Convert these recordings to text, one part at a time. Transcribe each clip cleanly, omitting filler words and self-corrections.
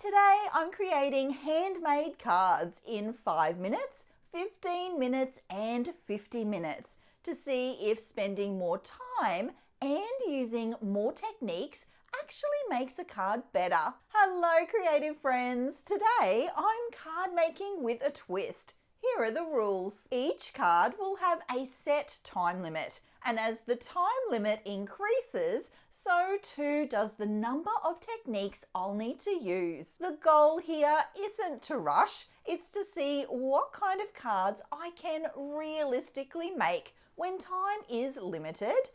Today I'm creating handmade cards in 5 minutes, 15 minutes and 50 minutes to see if spending more time and using more techniques actually makes a card better. Hello creative friends! Today I'm card making with a twist. Here are the rules. Each card will have a set time limit, and as the time limit increases, so too does the number of techniques I'll need to use. The goal here isn't to rush, it's to see what kind of cards I can realistically make when time is limited,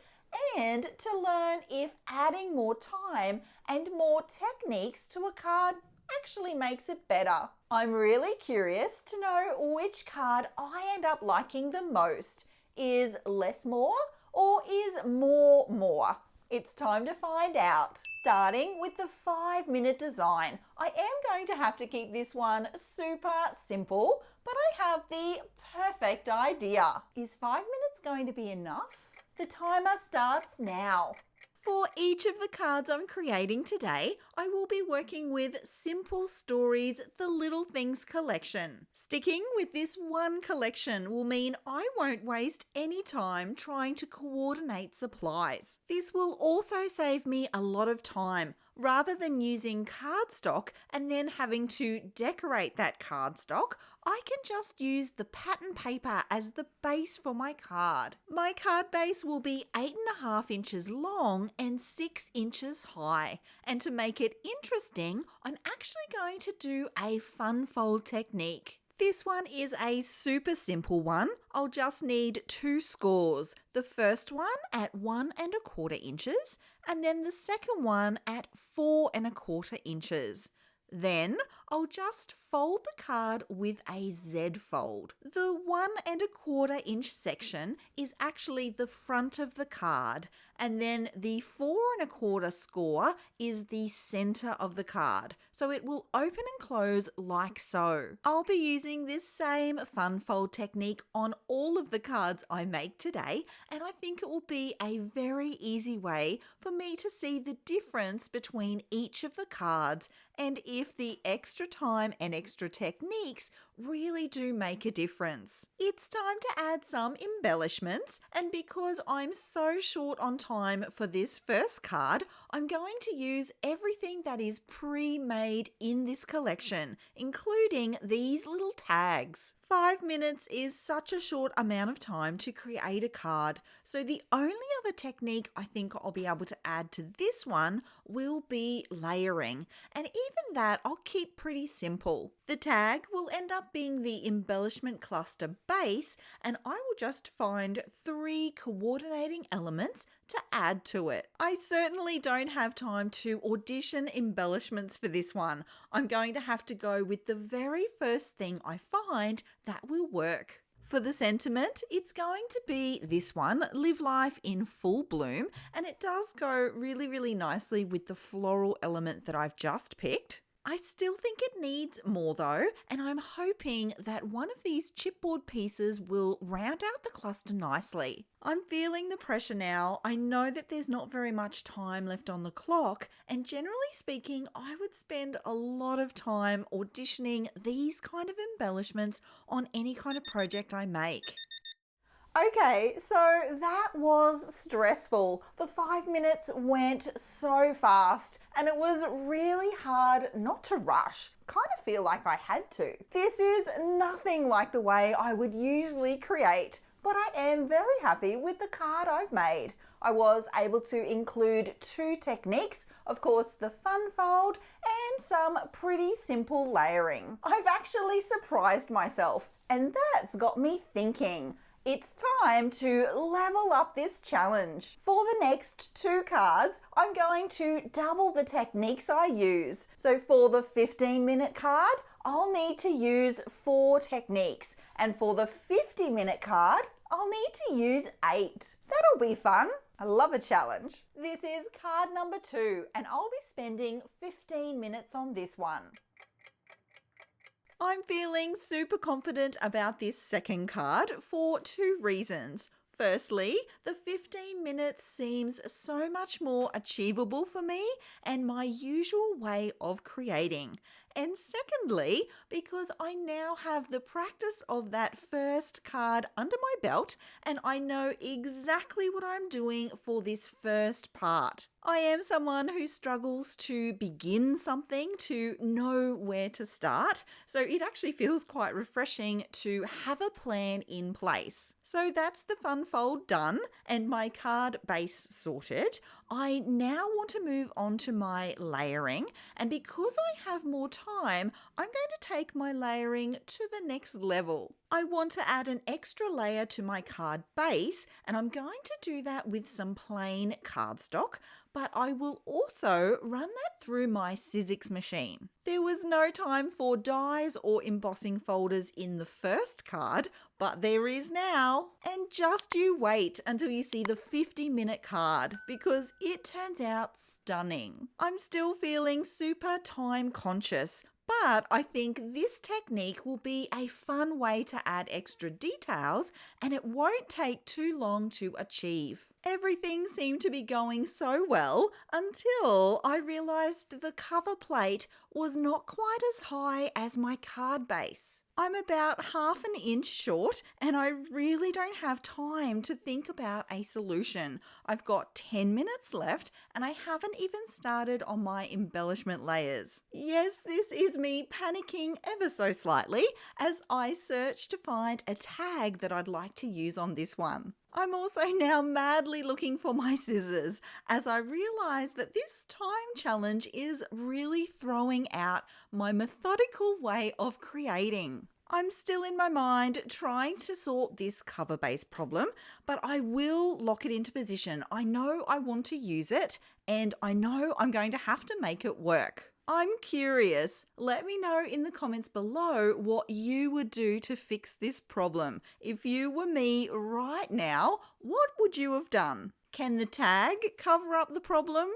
and to learn if adding more time and more techniques to a card actually makes it better. I'm really curious to know which card I end up liking the most. Is less more or is more more? It's time to find out. Starting with the 5-minute design. I am going to have to keep this one super simple, but I have the perfect idea. Is 5 minutes going to be enough? The timer starts now. For each of the cards I'm creating today, I will be working with Simple Stories The Little Things collection. Sticking with this one collection will mean I won't waste any time trying to coordinate supplies. This will also save me a lot of time, rather than using cardstock and then having to decorate that cardstock. I can just use the pattern paper as the base for my card. My card base will be 8.5 inches long and 6 inches high. And to make it interesting, I'm actually going to do a fun fold technique. This one is a super simple one. I'll just need 2 scores. The first one at 1.25 inches and then the second one at 4.25 inches. Then I'll just fold the card with a Z fold. The 1.25 inch section is actually the front of the card, and then the 4.25 score is the center of the card. So it will open and close like so. I'll be using this same fun fold technique on all of the cards I make today, and I think it will be a very easy way for me to see the difference between each of the cards and if the extra time and extra techniques really do make a difference. It's time to add some embellishments, and because I'm so short on time for this first card, I'm going to use everything that is pre-made in this collection, including these little tags. 5 minutes is such a short amount of time to create a card, so the only other technique I think I'll be able to add to this one will be layering, and even that I'll keep pretty simple. The tag will end up being the embellishment cluster base, and I will just find 3 coordinating elements to add to it. I certainly don't have time to audition embellishments for this one. I'm going to have to go with the very first thing I find that will work. For the sentiment, it's going to be this one, Live Life in Full Bloom, and it does go really nicely with the floral element that I've just picked. I still think it needs more though, and I'm hoping that one of these chipboard pieces will round out the cluster nicely. I'm feeling the pressure now. I know that there's not very much time left on the clock, and generally speaking, I would spend a lot of time auditioning these kind of embellishments on any kind of project I make. Okay, so that was stressful. The 5 minutes went so fast and it was really hard not to rush. Kind of feel like I had to. This is nothing like the way I would usually create, but I am very happy with the card I've made. I was able to include 2 techniques, of course the fun fold and some pretty simple layering. I've actually surprised myself, and that's got me thinking. It's time to level up this challenge. For the next 2 cards, I'm going to double the techniques I use. So for the 15-minute card, I'll need to use 4 techniques. And for the 50-minute card, I'll need to use 8. That'll be fun. I love a challenge. This is card number 2, and I'll be spending 15 minutes on this one. I'm feeling super confident about this second card for 2 reasons. Firstly, the 15 minutes seems so much more achievable for me and my usual way of creating. And secondly, because I now have the practice of that first card under my belt and I know exactly what I'm doing for this first part. I am someone who struggles to begin something, to know where to start, so it actually feels quite refreshing to have a plan in place. So that's the fun fold done and my card base sorted. I now want to move on to my layering, and because I have more time, I'm going to take my layering to the next level. I want to add an extra layer to my card base, and I'm going to do that with some plain cardstock, but I will also run that through my Sizzix machine. There was no time for dies or embossing folders in the first card, but there is now. And just you wait until you see the 50-minute card because it turns out stunning. I'm still feeling super time conscious, but I think this technique will be a fun way to add extra details and it won't take too long to achieve. Everything seemed to be going so well until I realised the cover plate was not quite as high as my card base. I'm about half an inch short and I really don't have time to think about a solution. I've got 10 minutes left and I haven't even started on my embellishment layers. Yes, this is me panicking ever so slightly as I search to find a tag that I'd like to use on this one. I'm also now madly looking for my scissors as I realise that this time challenge is really throwing out my methodical way of creating. I'm still in my mind trying to sort this cover base problem, but I will lock it into position. I know I want to use it and I know I'm going to have to make it work. I'm curious. Let me know in the comments below what you would do to fix this problem. If you were me right now, what would you have done? Can the tag cover up the problem?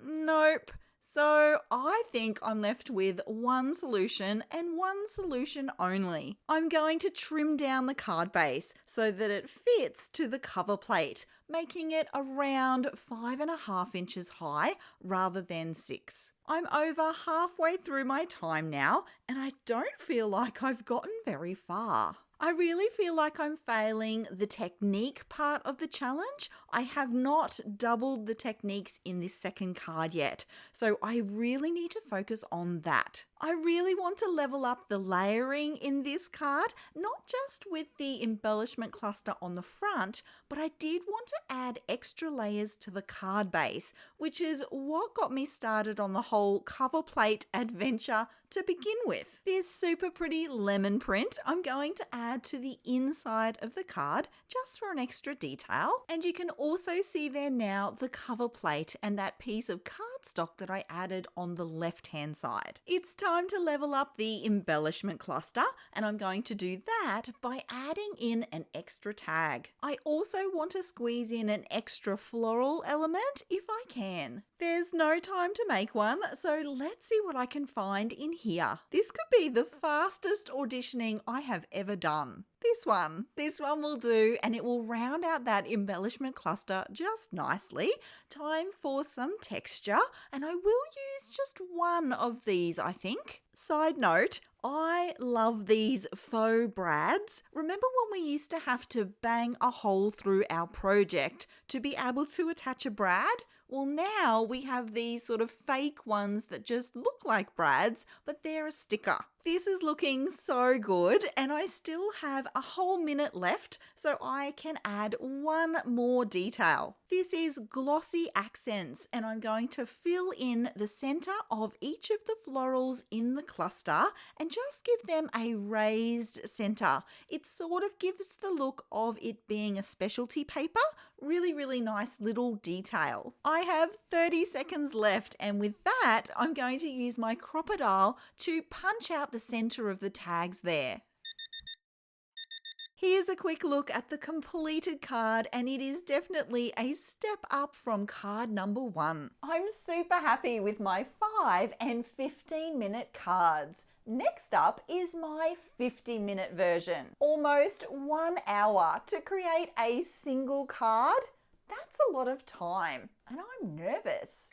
Nope. So I think I'm left with one solution and one solution only. I'm going to trim down the card base so that it fits to the cover plate, making it around 5.5 inches high rather than 6. I'm over halfway through my time now and I don't feel like I've gotten very far. I really feel like I'm failing the technique part of the challenge. I have not doubled the techniques in this second card yet, so I really need to focus on that. I really want to level up the layering in this card, not just with the embellishment cluster on the front, but I did want to add extra layers to the card base, which is what got me started on the whole cover plate adventure to begin with. This super pretty lemon print I'm going to add to the inside of the card just for an extra detail. And you can also see there now the cover plate and that piece of cardstock that I added on the left-hand side. It's time to level up the embellishment cluster and I'm going to do that by adding in an extra tag. I also want to squeeze in an extra floral element if I can. There's no time to make one, so let's see what I can find in here. This could be the fastest auditioning I have ever done. This one will do and it will round out that embellishment cluster just nicely. Time for some texture and I will use just one of these, I think. Side note, I love these faux brads. Remember when we used to have to bang a hole through our project to be able to attach a brad? Well, now we have these sort of fake ones that just look like brads, but they're a sticker. This is looking so good and I still have a whole minute left so I can add one more detail. This is glossy accents and I'm going to fill in the center of each of the florals in the cluster and just give them a raised center. It sort of gives the look of it being a specialty paper. Really, really nice little detail. I have 30 seconds left and with that I'm going to use my crocodile to punch out the center of the tags there. Here's a quick look at the completed card, and it is definitely a step up from card number 1. I'm super happy with my 5 and 15-minute cards. Next up is my 50-minute version. Almost 1 hour to create a single card. That's a lot of time, and I'm nervous.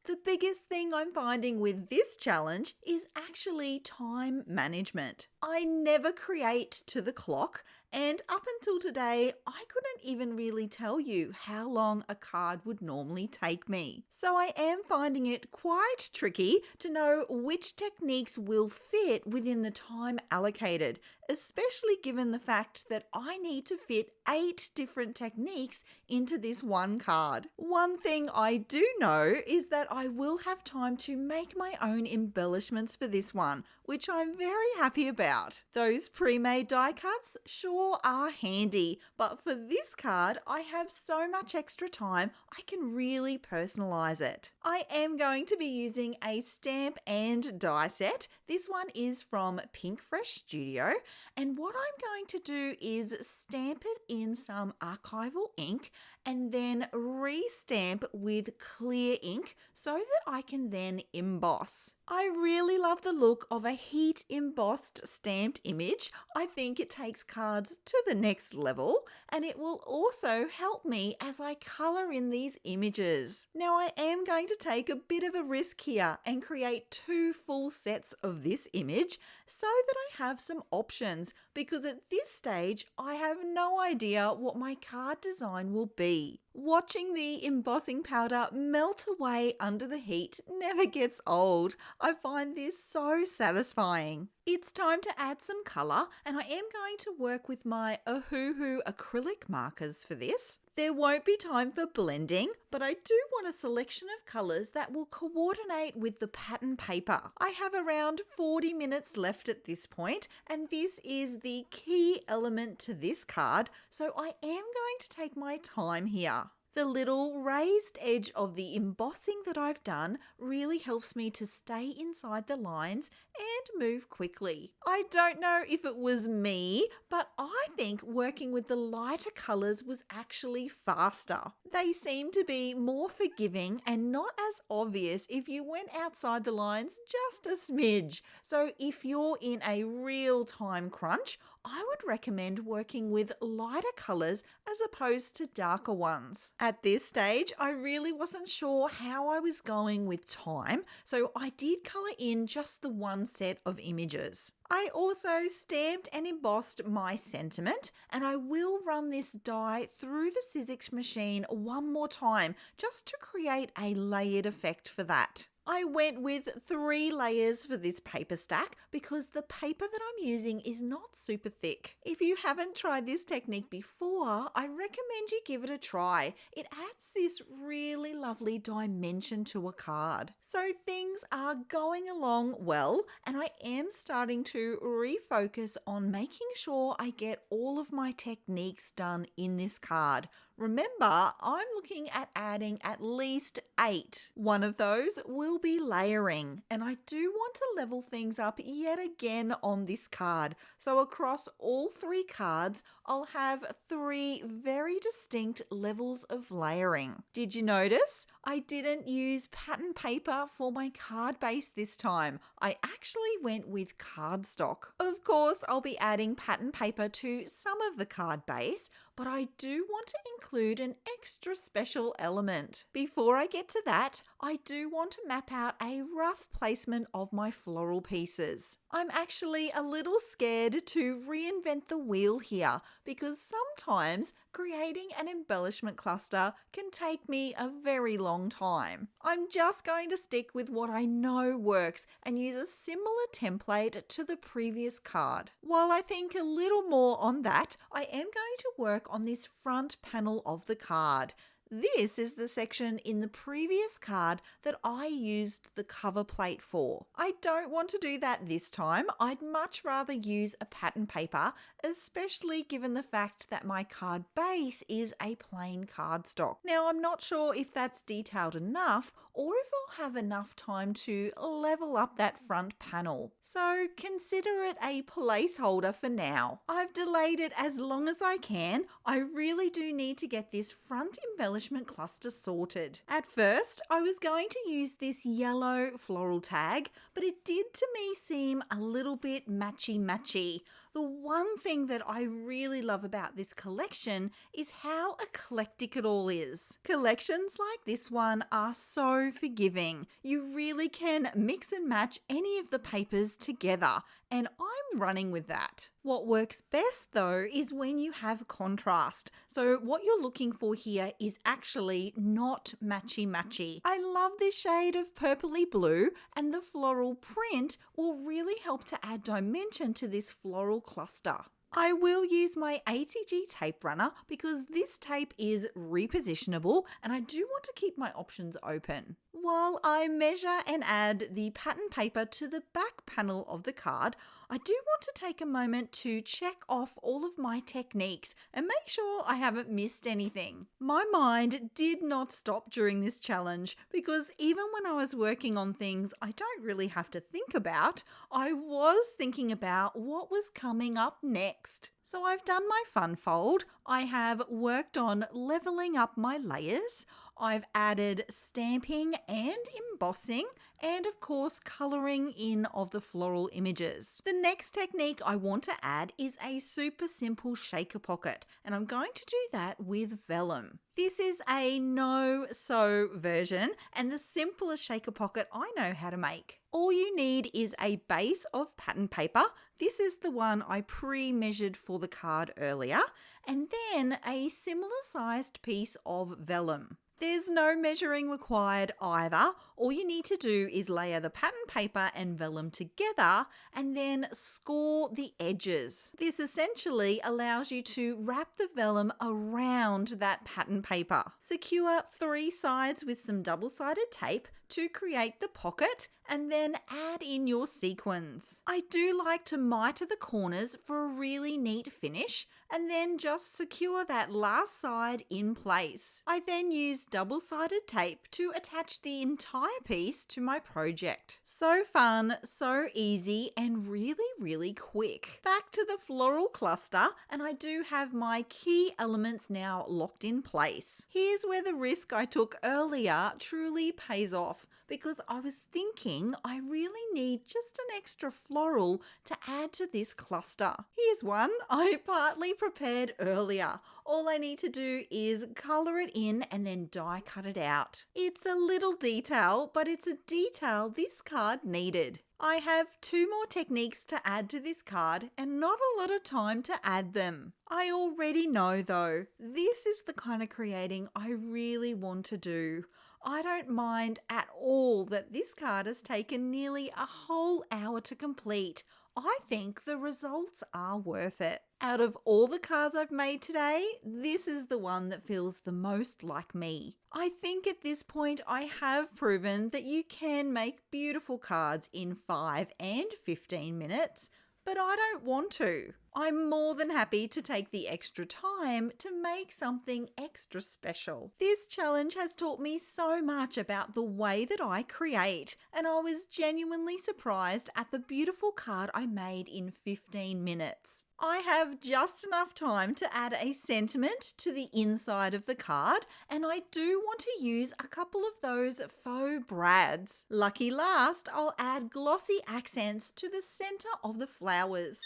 The biggest thing I'm finding with this challenge is actually time management. I never create to the clock, and up until today, I couldn't even really tell you how long a card would normally take me. So I am finding it quite tricky to know which techniques will fit within the time allocated, especially given the fact that I need to fit 8 different techniques into this one card. One thing I do know is that I will have time to make my own embellishments for this one, which I'm very happy about. Those pre-made die cuts sure are handy, but for this card, I have so much extra time, I can really personalize it. I am going to be using a stamp and die set. This one is from Pink Fresh Studio, and what I'm going to do is stamp it in some archival ink and then re-stamp with clear ink so that I can then emboss. I really love the look of a heat embossed stamped image. I think it takes cards to the next level, and it will also help me as I colour in these images. Now I am going to take a bit of a risk here and create 2 full sets of this image so that I have some options, because at this stage I have no idea what my card design will be. Watching the embossing powder melt away under the heat never gets old. I find this so satisfying. It's time to add some colour, and I am going to work with my Ohuhu acrylic markers for this. There won't be time for blending, but I do want a selection of colours that will coordinate with the pattern paper. I have around 40 minutes left at this point, and this is the key element to this card, so I am going to take my time here. The little raised edge of the embossing that I've done really helps me to stay inside the lines and move quickly. I don't know if it was me, but I think working with the lighter colours was actually faster. They seem to be more forgiving and not as obvious if you went outside the lines just a smidge. So if you're in a real time crunch, I would recommend working with lighter colours as opposed to darker ones. At this stage, I really wasn't sure how I was going with time, so I did colour in just the one set of images. I also stamped and embossed my sentiment, and I will run this die through the Sizzix machine one more time just to create a layered effect for that. I went with 3 layers for this paper stack because the paper that I'm using is not super thick. If you haven't tried this technique before, I recommend you give it a try. It adds this really lovely dimension to a card. So things are going along well, and I am starting to refocus on making sure I get all of my techniques done in this card. Remember, I'm looking at adding at least 8. One of those will be layering, and I do want to level things up yet again on this card. So across all 3 cards, I'll have 3 very distinct levels of layering. Did you notice? I didn't use pattern paper for my card base this time. I actually went with cardstock. Of course, I'll be adding pattern paper to some of the card base, but I do want to include an extra special element. Before I get to that, I do want to map out a rough placement of my floral pieces. I'm actually a little scared to reinvent the wheel here because sometimes creating an embellishment cluster can take me a very long time. I'm just going to stick with what I know works and use a similar template to the previous card. While I think a little more on that, I am going to work on this front panel of the card. This is the section in the previous card that I used the cover plate for. I don't want to do that this time. I'd much rather use a pattern paper, especially given the fact that my card base is a plain cardstock. Now, I'm not sure if that's detailed enough or if I'll have enough time to level up that front panel. So consider it a placeholder for now. I've delayed it as long as I can. I really do need to get this front embellishment cluster sorted. At first, I was going to use this yellow floral tag, but it did to me seem a little bit matchy-matchy. The one thing that I really love about this collection is how eclectic it all is. Collections like this one are so forgiving. You really can mix and match any of the papers together, and I'm running with that. What works best though is when you have contrast. So what you're looking for here is actually not matchy-matchy. I love this shade of purpley blue, and the floral print will really help to add dimension to this floral cluster. I will use my ATG tape runner because this tape is repositionable and I do want to keep my options open. While I measure and add the pattern paper to the back panel of the card, I do want to take a moment to check off all of my techniques and make sure I haven't missed anything. My mind did not stop during this challenge because even when I was working on things I don't really have to think about, I was thinking about what was coming up next. So I've done my fun fold. I have worked on leveling up my layers. I've added stamping and embossing, and of course colouring in of the floral images. The next technique I want to add is a super simple shaker pocket, and I'm going to do that with vellum. This is a no-sew version and the simplest shaker pocket I know how to make. All you need is a base of pattern paper. This is the one I pre-measured for the card earlier, and then a similar sized piece of vellum. There's no measuring required either. All you need to do is layer the pattern paper and vellum together and then score the edges. This essentially allows you to wrap the vellum around that pattern paper. Secure 3 sides with some double-sided tape to create the pocket and then add in your sequins. I do like to miter the corners for a really neat finish and then just secure that last side in place. I then use double-sided tape to attach the entire piece to my project. So fun, so easy, and really quick. Back to the floral cluster, and I do have my key elements now locked in place. Here's where the risk I took earlier truly pays off, because I was thinking I really need just an extra floral to add to this cluster. Here's one I partly prepared earlier. All I need to do is colour it in and then die cut it out. It's a little detail, but it's a detail this card needed. I have 2 more techniques to add to this card and not a lot of time to add them. I already know though, this is the kind of creating I really want to do. I don't mind at all that this card has taken nearly a whole hour to complete. I think the results are worth it. Out of all the cards I've made today, this is the one that feels the most like me. I think at this point I have proven that you can make beautiful cards in 5 and 15 minutes, but I don't want to. I'm more than happy to take the extra time to make something extra special. This challenge has taught me so much about the way that I create, and I was genuinely surprised at the beautiful card I made in 15 minutes. I have just enough time to add a sentiment to the inside of the card, and I do want to use a couple of those faux brads. Lucky last, I'll add glossy accents to the center of the flowers.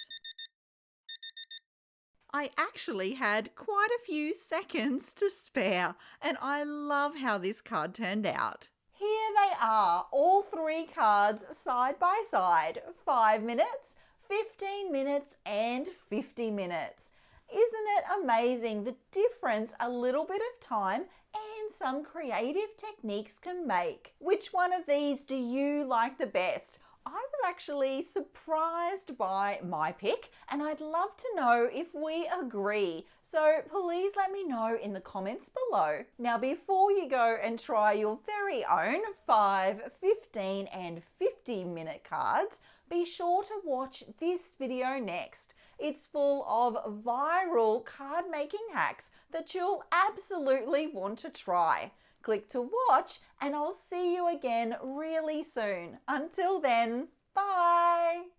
I actually had quite a few seconds to spare, and I love how this card turned out. Here they are, all 3 cards side by side, 5 minutes, 15 minutes and 50 minutes. Isn't it amazing the difference a little bit of time and some creative techniques can make? Which one of these do you like the best? I was actually surprised by my pick, and I'd love to know if we agree. So please let me know in the comments below. Now, before you go and try your very own 5, 15 and 50-minute cards, be sure to watch this video next. It's full of viral card making hacks that you'll absolutely want to try. Click to watch, and I'll see you again really soon. Until then, bye!